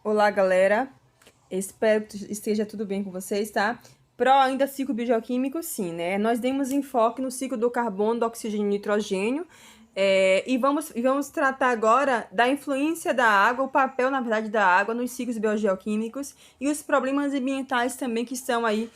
Olá, galera. Espero que esteja tudo bem com vocês, tá? Pro ainda ciclo biogeoquímico, sim, né? Nós demos enfoque no ciclo do carbono, do oxigênio e nitrogênio. E vamos tratar agora da influência da água, o papel, na verdade, da água nos ciclos biogeoquímicos e os problemas ambientais também que estão aí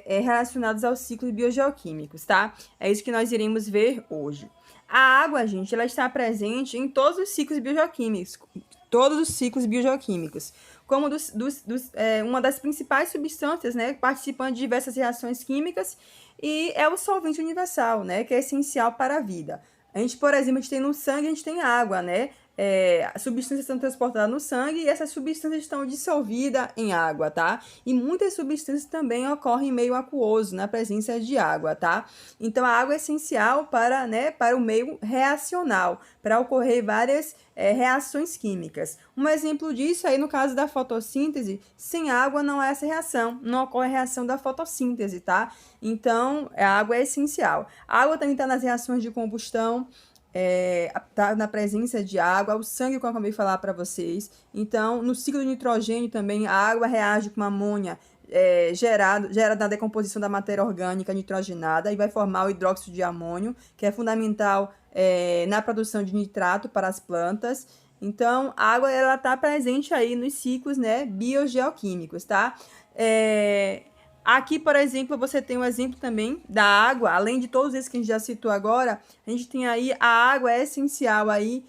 relacionados aos ciclos biogeoquímicos, tá? É isso que nós iremos ver hoje. A água, gente, ela está presente em todos os ciclos biogeoquímicos, como uma das principais substâncias, né, participando de diversas reações químicas, e é o solvente universal, né, que é essencial para a vida. A gente, por exemplo, a gente tem no sangue, a gente tem água, né? As substâncias são transportadas no sangue e essas substâncias estão dissolvidas em água, tá? E muitas substâncias também ocorrem em meio aquoso, na presença de água, tá? Então, a água é essencial para, né, para o meio reacional, para ocorrer várias reações químicas. Um exemplo disso aí no caso da fotossíntese, sem água não há essa reação, não ocorre a reação da fotossíntese, tá? Então, a água é essencial. A água também está nas reações de combustão, tá na presença de água, o sangue que eu acabei de falar para vocês. Então, no ciclo do nitrogênio também, a água reage com amônia, gera na decomposição da matéria orgânica nitrogenada e vai formar o hidróxido de amônio, que é fundamental na produção de nitrato para as plantas. Então, a água ela está presente aí nos ciclos, né, biogeoquímicos, tá? Aqui, por exemplo, você tem um exemplo também da água, além de todos esses que a gente já citou agora, a gente tem aí a água é essencial aí,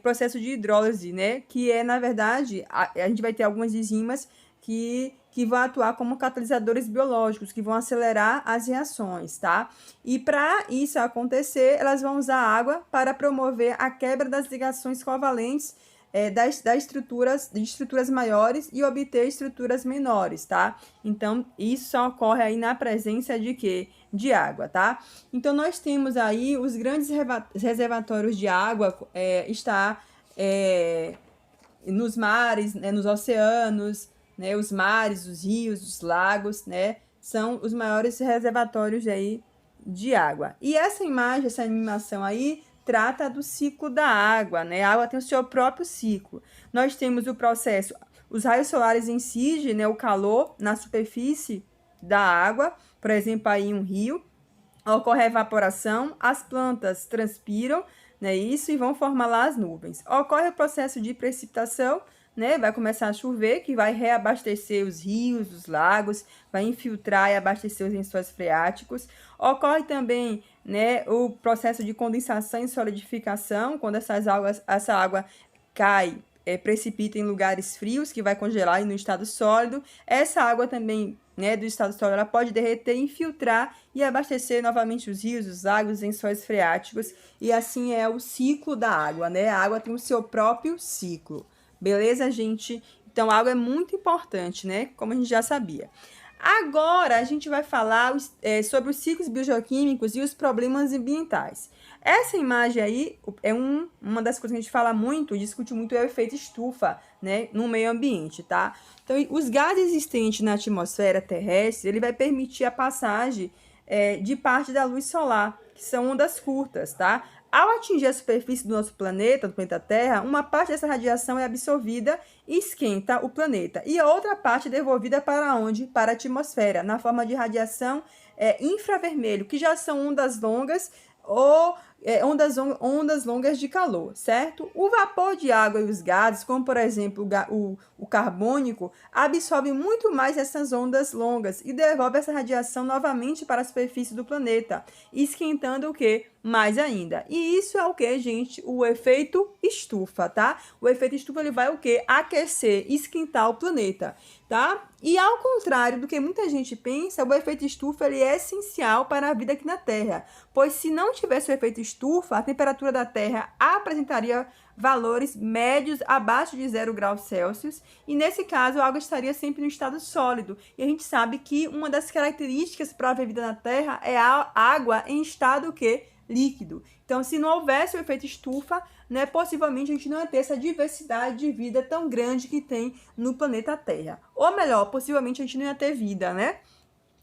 processo de hidrólise, né? Que é, na verdade, a gente vai ter algumas enzimas que vão atuar como catalisadores biológicos, que vão acelerar as reações, tá? E para isso acontecer, elas vão usar a água para promover a quebra das ligações covalentes de estruturas maiores e obter estruturas menores, tá? Então, isso só ocorre aí na presença de quê? De água, tá? Então, nós temos aí os grandes reservatórios de água, nos mares, né, nos oceanos, né, os mares, os rios, os lagos, né? São os maiores reservatórios aí de água. E essa imagem, essa animação aí, trata do ciclo da água, né? A água tem o seu próprio ciclo. Nós temos o processo, os raios solares incidem, né, o calor na superfície da água, por exemplo, aí um rio, ocorre a evaporação, as plantas transpiram, né, isso, e vão formar lá as nuvens. Ocorre o processo de precipitação, né, vai começar a chover, que vai reabastecer os rios, os lagos, vai infiltrar e abastecer os lençóis freáticos. Ocorre também, né, o processo de condensação e solidificação, quando essa água cai, precipita em lugares frios, que vai congelar no estado sólido. Essa água também, né, do estado sólido, ela pode derreter, infiltrar e abastecer novamente os rios, os lagos, os lençóis freáticos. E assim é o ciclo da água, né? A água tem o seu próprio ciclo. Beleza, gente? Então, a água é muito importante, né? Como a gente já sabia. Agora, a gente vai falar sobre os ciclos biogeoquímicos e os problemas ambientais. Essa imagem aí é uma das coisas que a gente fala muito, discute muito, é o efeito estufa, né, no meio ambiente, tá? Então, os gases existentes na atmosfera terrestre, ele vai permitir a passagem de parte da luz solar, que são ondas curtas, tá? Ao atingir a superfície do nosso planeta, do planeta Terra, uma parte dessa radiação é absorvida e esquenta o planeta. E a outra parte é devolvida para onde? Para a atmosfera, na forma de radiação infravermelho, que já são ondas longas ou ondas longas de calor, certo? O vapor de água e os gases, como por exemplo o carbônico, absorvem muito mais essas ondas longas e devolve essa radiação novamente para a superfície do planeta, esquentando o que? Mais ainda. E isso é o que, gente? O efeito estufa, tá? O efeito estufa ele vai o que? Aquecer, esquentar o planeta, tá? E ao contrário do que muita gente pensa, o efeito estufa ele é essencial para a vida aqui na Terra, pois se não tivesse o efeito estufa, a temperatura da Terra apresentaria valores médios abaixo de 0 graus Celsius, e nesse caso a água estaria sempre no estado sólido. E a gente sabe que uma das características para haver vida na Terra é a água em estado que? Líquido. Então, se não houvesse o efeito estufa, né, possivelmente a gente não ia ter essa diversidade de vida tão grande que tem no planeta Terra. Ou melhor, possivelmente a gente não ia ter vida, né?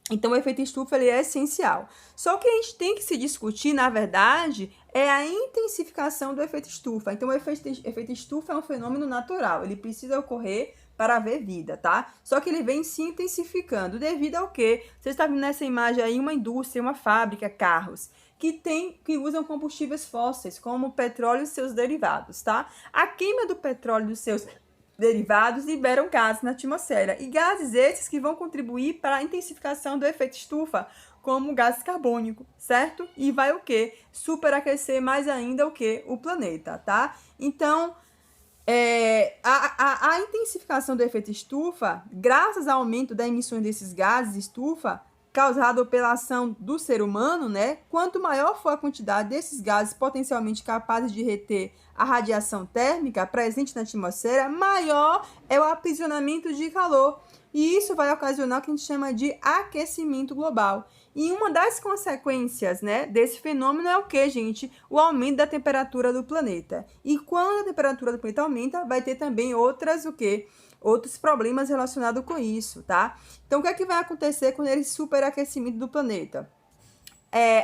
Então, o efeito estufa ele é essencial. Só que a gente tem que se discutir, na verdade, é a intensificação do efeito estufa. Então, o efeito estufa é um fenômeno natural, ele precisa ocorrer para haver vida, tá? Só que ele vem se intensificando devido ao quê? Você está vendo nessa imagem aí uma indústria, uma fábrica, carros, que usam combustíveis fósseis, como o petróleo e seus derivados, tá? A queima do petróleo e dos seus derivados liberam gases na atmosfera, e gases esses que vão contribuir para a intensificação do efeito estufa, como o gás carbônico, certo? E vai o quê? Superaquecer mais ainda o quê? O planeta, tá? Então, a intensificação do efeito estufa, graças ao aumento da emissão desses gases estufa, causado pela ação do ser humano, né? Quanto maior for a quantidade desses gases potencialmente capazes de reter a radiação térmica presente na atmosfera, maior é o aprisionamento de calor. E isso vai ocasionar o que a gente chama de aquecimento global. E uma das consequências, né, desse fenômeno é o que, gente? O aumento da temperatura do planeta. E quando a temperatura do planeta aumenta, vai ter também outros problemas relacionados com isso, tá? Então, o que é que vai acontecer com esse superaquecimento do planeta?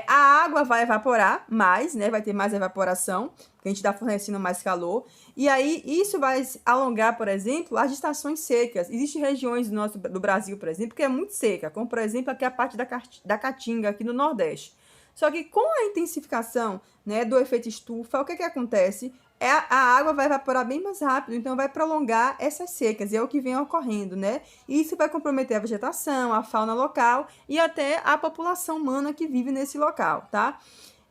A água vai evaporar mais, né? Vai ter mais evaporação, porque a gente está fornecendo mais calor. E aí, isso vai alongar, por exemplo, as estações secas. Existem regiões do Brasil, por exemplo, que é muito seca, como, por exemplo, aqui a parte da Caatinga, aqui no Nordeste. Só que com a intensificação, né, do efeito estufa, o que que acontece? A água vai evaporar bem mais rápido, então vai prolongar essas secas, e é o que vem ocorrendo, né? Isso vai comprometer a vegetação, a fauna local e até a população humana que vive nesse local, tá?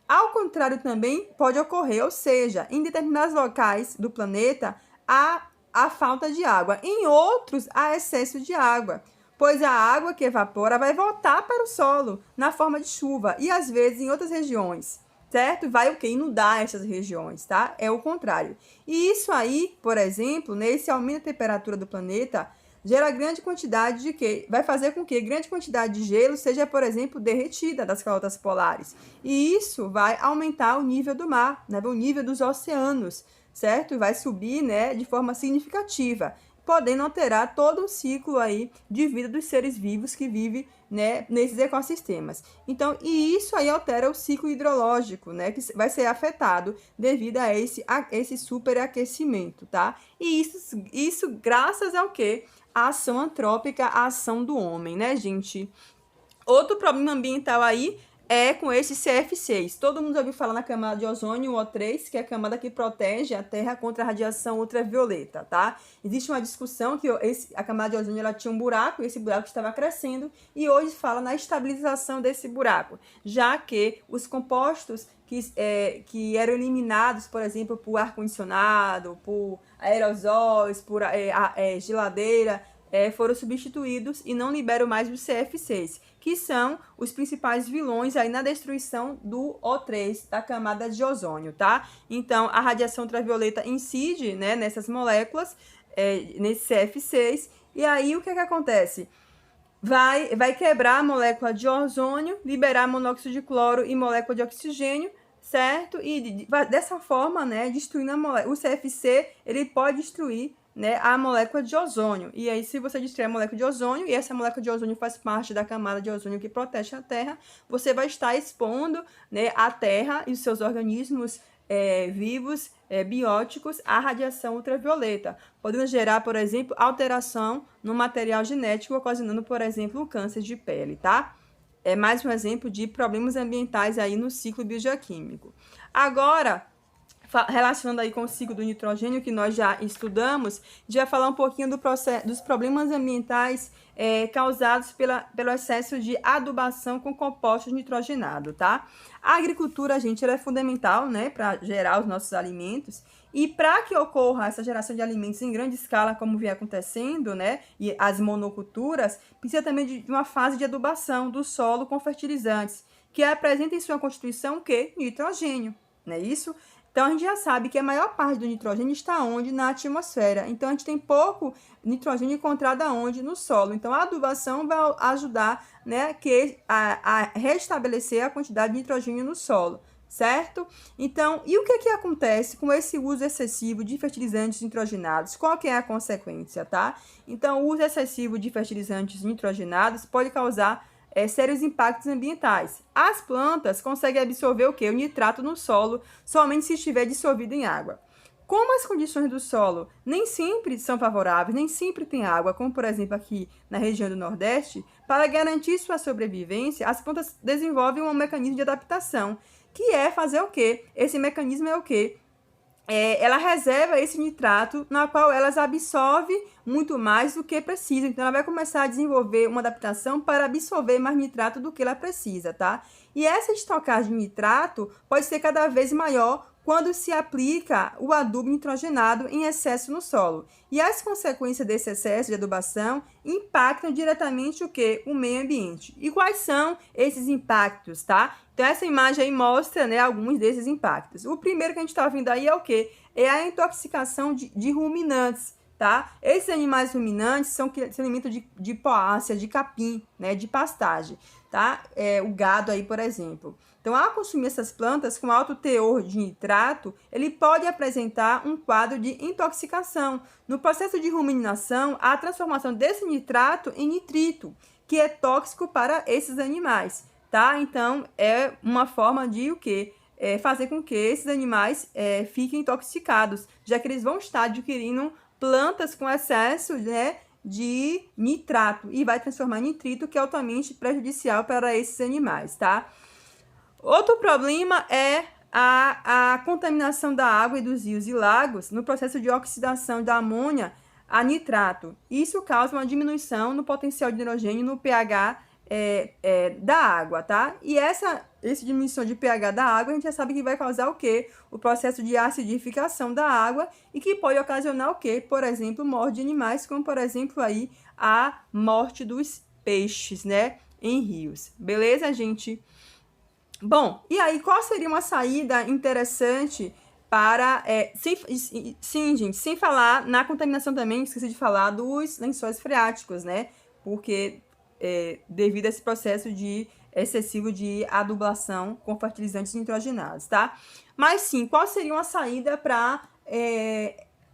Ao contrário também pode ocorrer, ou seja, em determinados locais do planeta há falta de água, em outros há excesso de água, pois a água que evapora vai voltar para o solo na forma de chuva e às vezes em outras regiões, certo? Vai o que? Inundar essas regiões, tá? É o contrário. E isso aí, por exemplo, nesse aumento da temperatura do planeta, gera grande quantidade de quê? Vai fazer com que grande quantidade de gelo seja, por exemplo, derretida das calotas polares. E isso vai aumentar o nível do mar, né? O nível dos oceanos, certo? E vai subir, né, de forma significativa, podendo alterar todo o ciclo aí de vida dos seres vivos que vivem, né, nesses ecossistemas. Então, e isso aí altera o ciclo hidrológico, né, que vai ser afetado devido a esse superaquecimento, tá? E isso graças ao quê? A ação antrópica, a ação do homem, né, gente? Outro problema ambiental aí é com esse CF6. Todo mundo já ouviu falar na camada de ozônio, o O3, que é a camada que protege a Terra contra a radiação ultravioleta, tá? Existe uma discussão que a camada de ozônio ela tinha um buraco, e esse buraco estava crescendo, e hoje fala na estabilização desse buraco, já que os compostos que eram eliminados, por exemplo, por ar-condicionado, por aerosóis, por geladeira, foram substituídos e não liberam mais o CF6, que são os principais vilões aí na destruição do O3, da camada de ozônio, tá? Então, a radiação ultravioleta incide, né, nessas moléculas, nesse CF6, e aí o que acontece? Vai quebrar a molécula de ozônio, liberar monóxido de cloro e molécula de oxigênio, certo? E dessa forma, né, destruindo a molécula. O CFC, ele pode destruir, né, a molécula de ozônio. E aí, se você destruir a molécula de ozônio, e essa molécula de ozônio faz parte da camada de ozônio que protege a Terra, você vai estar expondo, né, a Terra e os seus organismos vivos, bióticos, à radiação ultravioleta, podendo gerar, por exemplo, alteração no material genético, ocasionando, por exemplo, o câncer de pele, tá? É mais um exemplo de problemas ambientais aí no ciclo biogeoquímico. Agora, relacionando aí com o ciclo do nitrogênio, que nós já estudamos, a gente vai falar um pouquinho dos problemas ambientais causados pelo excesso de adubação com compostos nitrogenados, tá? A agricultura, gente, ela é fundamental, né, para gerar os nossos alimentos, e para que ocorra essa geração de alimentos em grande escala, como vem acontecendo, né, e as monoculturas, precisa também de uma fase de adubação do solo com fertilizantes, que apresenta em sua constituição o quê? Nitrogênio, não é isso? Então, a gente já sabe que a maior parte do nitrogênio está onde? Na atmosfera. Então, a gente tem pouco nitrogênio encontrado aonde? No solo. Então, a adubação vai ajudar, né, a restabelecer a quantidade de nitrogênio no solo, certo? Então, e o que acontece com esse uso excessivo de fertilizantes nitrogenados? Qual que é a consequência, tá? Então, o uso excessivo de fertilizantes nitrogenados pode causar sérios impactos ambientais. As plantas conseguem absorver o quê? O nitrato no solo somente se estiver dissolvido em água. Como as condições do solo nem sempre são favoráveis, nem sempre tem água, como por exemplo aqui na região do Nordeste, para garantir sua sobrevivência, as plantas desenvolvem um mecanismo de adaptação, que é fazer o quê? Esse mecanismo é o quê? Ela reserva esse nitrato, na qual elas absorvem muito mais do que precisa. Então, ela vai começar a desenvolver uma adaptação para absorver mais nitrato do que ela precisa, tá? E essa estocagem de nitrato pode ser cada vez maior quando se aplica o adubo nitrogenado em excesso no solo. E as consequências desse excesso de adubação impactam diretamente o quê? O meio ambiente. E quais são esses impactos, tá? Então, essa imagem aí mostra, né, alguns desses impactos. O primeiro que a gente está vendo aí é o quê? É a intoxicação de ruminantes, tá? Esses animais ruminantes se alimentam de poácea, de capim, né, de pastagem, tá? O gado aí, por exemplo. Então, ao consumir essas plantas com alto teor de nitrato, ele pode apresentar um quadro de intoxicação. No processo de ruminação, há a transformação desse nitrato em nitrito, que é tóxico para esses animais, tá? Então, é uma forma de o quê? Fazer com que esses animais fiquem intoxicados, já que eles vão estar adquirindo plantas com excesso, né, de nitrato e vai transformar em nitrito, que é altamente prejudicial para esses animais, tá? Outro problema é a contaminação da água e dos rios e lagos no processo de oxidação da amônia a nitrato. Isso causa uma diminuição no potencial de hidrogênio no pH da água, tá? E essa diminuição de pH da água, a gente já sabe que vai causar o quê? O processo de acidificação da água e que pode ocasionar o quê? Por exemplo, morte de animais, como por exemplo aí a morte dos peixes, né? Em rios. Beleza, gente? Bom, e aí qual seria uma saída interessante para... sim, gente, sem falar na contaminação também, esqueci de falar dos lençóis freáticos, né? Porque devido a esse processo excessivo de adubação com fertilizantes nitrogenados, tá? Mas sim, qual seria uma saída para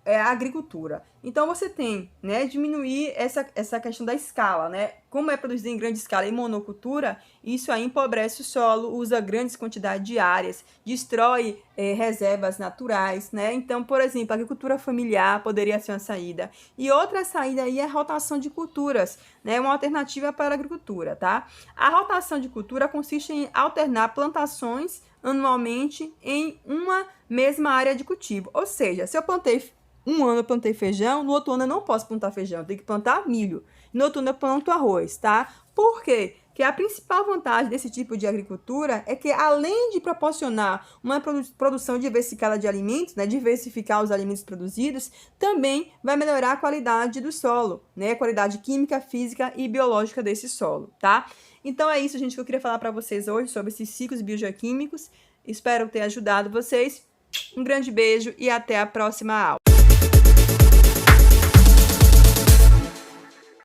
a agricultura? Então, você tem, né, diminuir essa questão da escala, né? Como é produzido em grande escala em monocultura, isso aí empobrece o solo, usa grandes quantidades de áreas, destrói reservas naturais, né? Então, por exemplo, a agricultura familiar poderia ser uma saída. E outra saída aí é a rotação de culturas, né? Uma alternativa para a agricultura, tá? A rotação de cultura consiste em alternar plantações anualmente em uma mesma área de cultivo. Ou seja, se eu plantei um ano eu plantei feijão, no outro ano eu não posso plantar feijão, eu tenho que plantar milho. No outro ano eu planto arroz, tá? Por quê? Porque a principal vantagem desse tipo de agricultura é que, além de proporcionar uma produção diversificada de alimentos, né, diversificar os alimentos produzidos, também vai melhorar a qualidade do solo, né, a qualidade química, física e biológica desse solo, tá? Então é isso, gente, que eu queria falar para vocês hoje sobre esses ciclos biogeoquímicos. Espero ter ajudado vocês. Um grande beijo e até a próxima aula.